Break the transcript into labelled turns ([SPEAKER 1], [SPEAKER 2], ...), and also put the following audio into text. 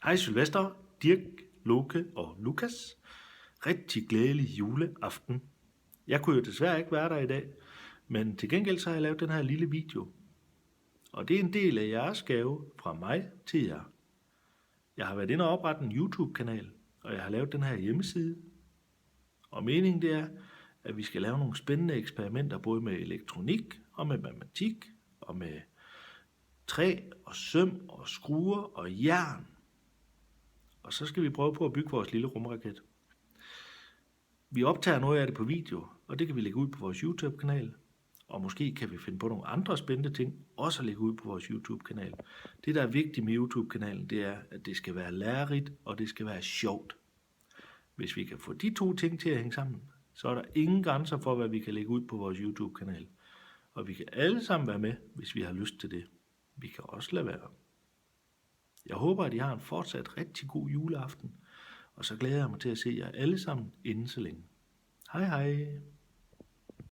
[SPEAKER 1] Hej Sylvester, Dirk, Loke og Lukas. Rigtig glædelig juleaften. Jeg kunne jo desværre ikke være der i dag, men til gengæld så har jeg lavet den her lille video. Og det er en del af jeres gave fra mig til jer. Jeg har været inde og oprette en YouTube-kanal, og jeg har lavet den her hjemmeside. Og meningen det er, at vi skal lave nogle spændende eksperimenter, både med elektronik og med matematik, og med træ og søm og skruer og jern. Og så skal vi prøve på at bygge vores lille rumraket. Vi optager noget af det på video, og det kan vi lægge ud på vores YouTube-kanal. Og måske kan vi finde på nogle andre spændende ting, også at lægge ud på vores YouTube-kanal. Det, der er vigtigt med YouTube-kanalen, det er, at det skal være lærerigt, og det skal være sjovt. Hvis vi kan få de to ting til at hænge sammen, så er der ingen grænser for, hvad vi kan lægge ud på vores YouTube-kanal. Og vi kan alle sammen være med, hvis vi har lyst til det. Vi kan også lade være. Jeg håber, at I har en fortsat rigtig god juleaften, og så glæder jeg mig til at se jer alle sammen inden så længe. Hej hej!